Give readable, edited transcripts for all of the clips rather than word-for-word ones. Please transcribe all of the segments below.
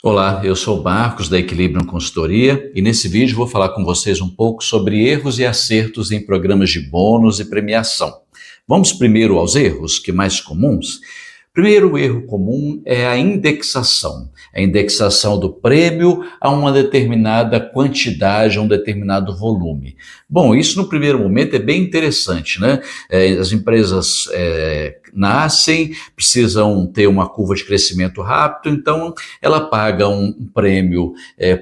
Olá, eu sou o Marcos da Equilibrium Consultoria e nesse vídeo vou falar com vocês um pouco sobre erros e acertos em programas de bônus e premiação. Vamos primeiro aos erros, que mais comuns? Primeiro erro comum é a indexação do prêmio a uma determinada quantidade, a um determinado volume. Bom, isso no primeiro momento é bem interessante, né? As empresas nascem, precisam ter uma curva de crescimento rápido, então ela paga um prêmio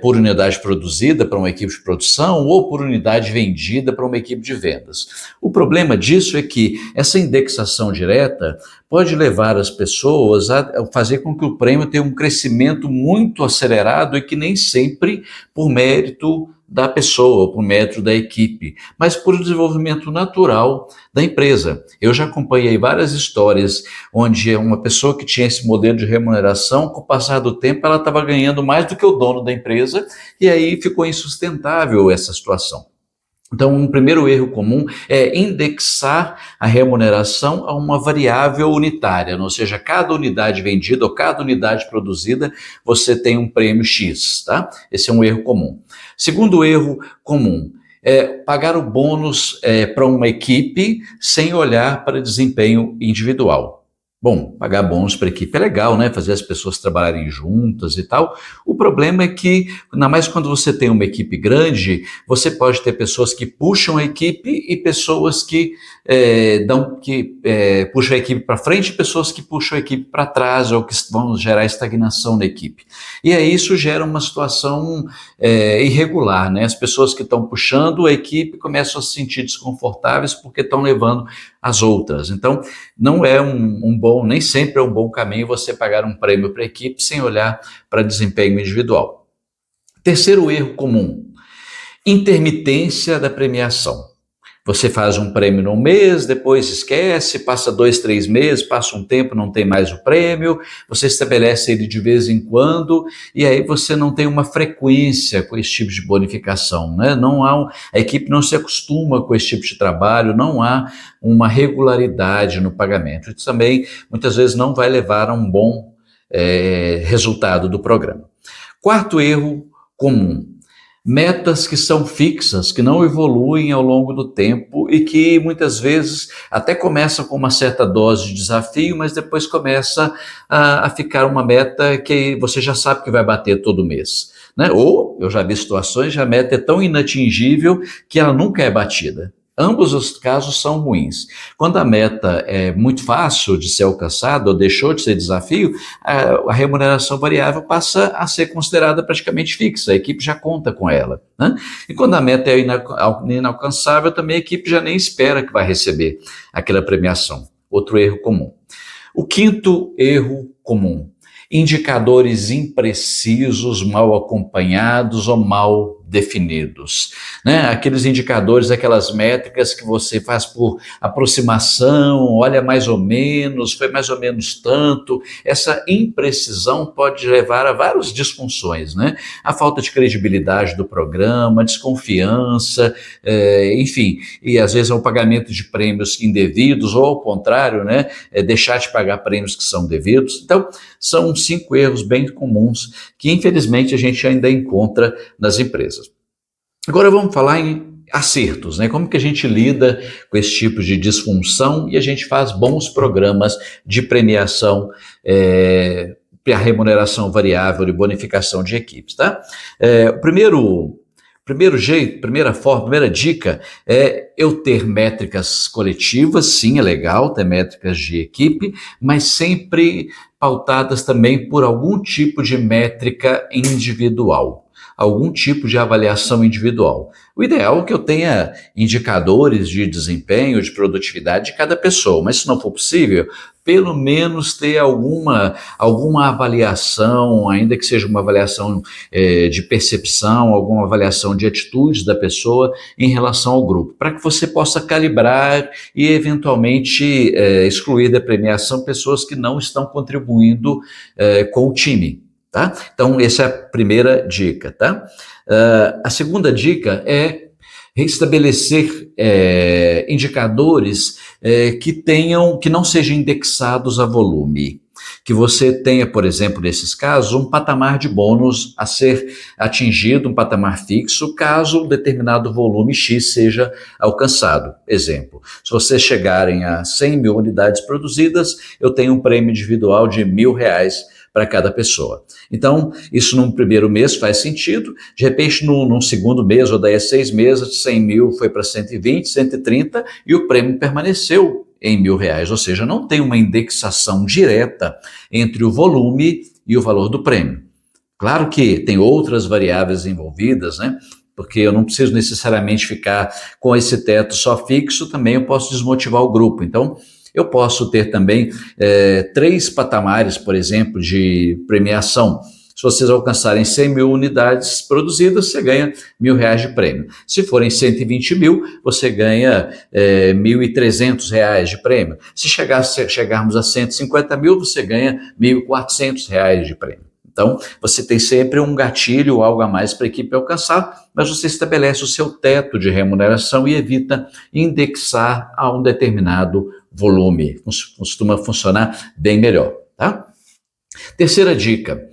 por unidade produzida para uma equipe de produção ou por unidade vendida para uma equipe de vendas. O problema disso é que essa indexação direta pode levar as pessoas a fazer com que o prêmio tenha um crescimento muito acelerado e que nem sempre por mérito da pessoa, por mérito da equipe, mas por desenvolvimento natural da empresa. Eu já acompanhei várias histórias onde uma pessoa que tinha esse modelo de remuneração, com o passar do tempo, ela estava ganhando mais do que o dono da empresa e aí ficou insustentável essa situação. Então, um primeiro erro comum é indexar a remuneração a uma variável unitária, ou seja, cada unidade vendida ou cada unidade produzida, você tem um prêmio X, tá? Esse é um erro comum. Segundo erro comum é pagar o bônus para uma equipe sem olhar para desempenho individual. Bom, pagar bônus para a equipe é legal, né? Fazer as pessoas trabalharem juntas e tal. O problema é que, ainda mais quando você tem uma equipe grande, você pode ter pessoas que puxam a equipe e pessoas que puxam a equipe para frente e pessoas que puxam a equipe para trás ou que vão gerar estagnação na equipe. E aí isso gera uma situação irregular, né? As pessoas que estão puxando a equipe começam a se sentir desconfortáveis porque estão levando as outras. Então, não é nem sempre é um bom caminho você pagar um prêmio para a equipe sem olhar para desempenho individual. Terceiro erro comum, intermitência da premiação. Você faz um prêmio num mês, depois esquece, passa 2, 3 meses, passa um tempo, não tem mais o prêmio, você estabelece ele de vez em quando, e aí você não tem uma frequência com esse tipo de bonificação, né? A equipe não se acostuma com esse tipo de trabalho, não há uma regularidade no pagamento. Isso também, muitas vezes, não vai levar a um bom resultado do programa. Quarto erro comum, metas que são fixas, que não evoluem ao longo do tempo e que muitas vezes até começam com uma certa dose de desafio, mas depois começa a ficar uma meta que você já sabe que vai bater todo mês, né? Ou eu já vi situações onde a meta é tão inatingível que ela nunca é batida. Ambos os casos são ruins. Quando a meta é muito fácil de ser alcançada ou deixou de ser desafio, a remuneração variável passa a ser considerada praticamente fixa, a equipe já conta com ela, né? E quando a meta é inalcançável, também a equipe já nem espera que vai receber aquela premiação. Outro erro comum. O quinto erro comum, indicadores imprecisos, mal acompanhados ou mal definidos, né? Aqueles indicadores, aquelas métricas que você faz por aproximação, olha mais ou menos, foi mais ou menos tanto. Essa imprecisão pode levar a várias disfunções, né? A falta de credibilidade do programa, desconfiança, enfim, e às vezes é o pagamento de prêmios indevidos ou ao contrário, né? Deixar de pagar prêmios que são devidos. Então, são 5 erros bem comuns que infelizmente a gente ainda encontra nas empresas. Agora vamos falar em acertos, né? Como que a gente lida com esse tipo de disfunção e a gente faz bons programas de premiação, para remuneração variável e bonificação de equipes, tá? Primeira dica é eu ter métricas coletivas, sim, é legal ter métricas de equipe, mas sempre pautadas também por algum tipo de métrica individual, algum tipo de avaliação individual. O ideal é que eu tenha indicadores de desempenho, de produtividade de cada pessoa, mas se não for possível, pelo menos ter alguma avaliação, ainda que seja uma avaliação de percepção, alguma avaliação de atitudes da pessoa em relação ao grupo, para que você possa calibrar e eventualmente excluir da premiação pessoas que não estão contribuindo com o time. Tá? Então, essa é a primeira dica, tá? A segunda dica é estabelecer indicadores que não sejam indexados a volume. que você tenha, por exemplo, nesses casos, um patamar de bônus a ser atingido, um patamar fixo, caso um determinado volume X seja alcançado. Exemplo, se vocês chegarem a 100 mil unidades produzidas, eu tenho um prêmio individual de R$ 1.000 para cada pessoa. Então, isso num primeiro mês faz sentido, de repente num segundo mês, ou daí a 6 meses, 100 mil foi para 120, 130 e o prêmio permaneceu em R$ 1.000, ou seja, não tem uma indexação direta entre o volume e o valor do prêmio. Claro que tem outras variáveis envolvidas, né? Porque eu não preciso necessariamente ficar com esse teto só fixo, também eu posso desmotivar o grupo. Então, eu posso ter também 3 patamares, por exemplo, de premiação. Se vocês alcançarem 100 mil unidades produzidas, você ganha R$ 1.000 de prêmio. Se forem 120 mil, você ganha R$ 1.300 de prêmio. Se chegarmos a 150 mil, você ganha R$ 1.400 de prêmio. Então, você tem sempre um gatilho, algo a mais para a equipe alcançar, mas você estabelece o seu teto de remuneração e evita indexar a um determinado volume. Costuma funcionar bem melhor, tá? Terceira dica,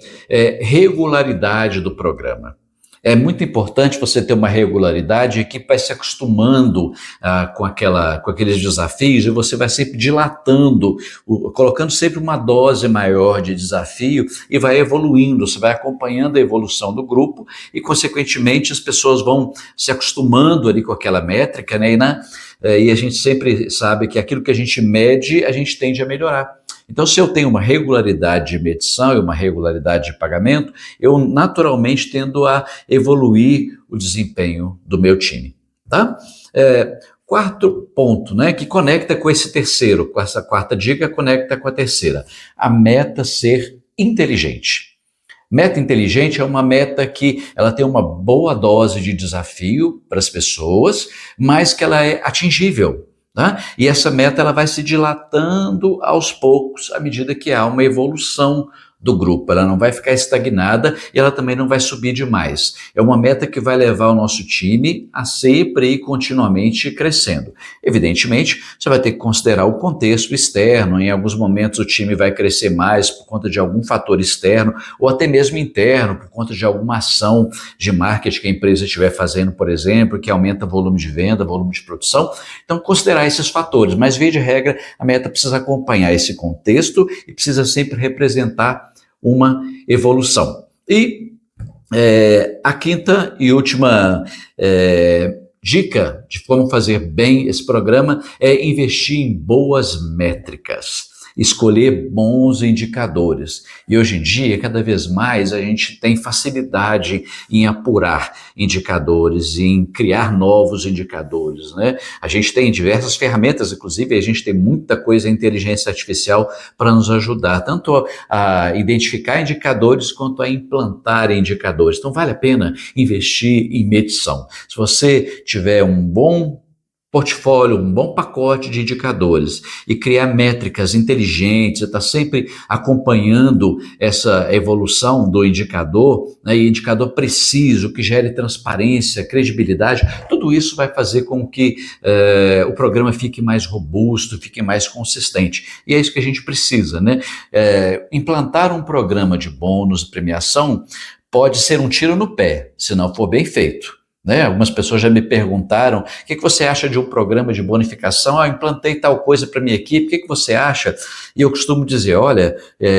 regularidade do programa. É muito importante você ter uma regularidade, a equipe vai se acostumando com aqueles desafios e você vai sempre dilatando, colocando sempre uma dose maior de desafio e vai evoluindo, você vai acompanhando a evolução do grupo e, consequentemente, as pessoas vão se acostumando ali com aquela métrica, né? E a gente sempre sabe que aquilo que a gente mede, a gente tende a melhorar. Então, se eu tenho uma regularidade de medição e uma regularidade de pagamento, eu naturalmente tendo a evoluir o desempenho do meu time, tá? Quarto ponto, né, que conecta com esse terceiro, com essa quarta dica, conecta com a terceira. A meta ser inteligente. Meta inteligente é uma meta que ela tem uma boa dose de desafio para as pessoas, mas que ela é atingível. Tá? E essa meta ela vai se dilatando aos poucos à medida que há uma evolução do grupo, ela não vai ficar estagnada e ela também não vai subir demais. É uma meta que vai levar o nosso time a sempre ir continuamente crescendo. Evidentemente, você vai ter que considerar o contexto externo, em alguns momentos o time vai crescer mais por conta de algum fator externo ou até mesmo interno, por conta de alguma ação de marketing que a empresa estiver fazendo, por exemplo, que aumenta o volume de venda, volume de produção. Então, considerar esses fatores, mas via de regra, a meta precisa acompanhar esse contexto e precisa sempre representar uma evolução. E a quinta e última dica de como fazer bem esse programa é investir em boas métricas. Escolher bons indicadores. E hoje em dia, cada vez mais, a gente tem facilidade em apurar indicadores, em criar novos indicadores, né? A gente tem diversas ferramentas, inclusive a gente tem muita coisa em inteligência artificial para nos ajudar, tanto a identificar indicadores quanto a implantar indicadores. Então vale a pena investir em medição. Se você tiver um bom portfólio, um bom pacote de indicadores e criar métricas inteligentes, está sempre acompanhando essa evolução do indicador, né, e indicador preciso, que gere transparência, credibilidade, tudo isso vai fazer com que o programa fique mais robusto, fique mais consistente. E é isso que a gente precisa, né? Implantar um programa de bônus e premiação pode ser um tiro no pé, se não for bem feito. Né? Algumas pessoas já me perguntaram: o que você acha de um programa de bonificação? Eu implantei tal coisa para minha equipe, o que você acha? E eu costumo dizer: olha,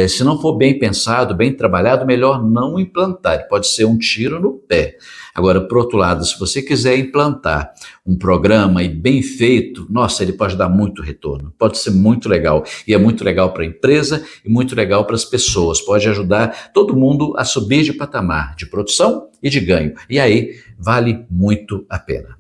se não for bem pensado, bem trabalhado, melhor não implantar, pode ser um tiro no pé. Agora, por outro lado, se você quiser implantar um programa e bem feito, nossa, ele pode dar muito retorno, pode ser muito legal, e é muito legal para a empresa e muito legal para as pessoas, pode ajudar todo mundo a subir de patamar de produção e de ganho, e aí vale muito a pena.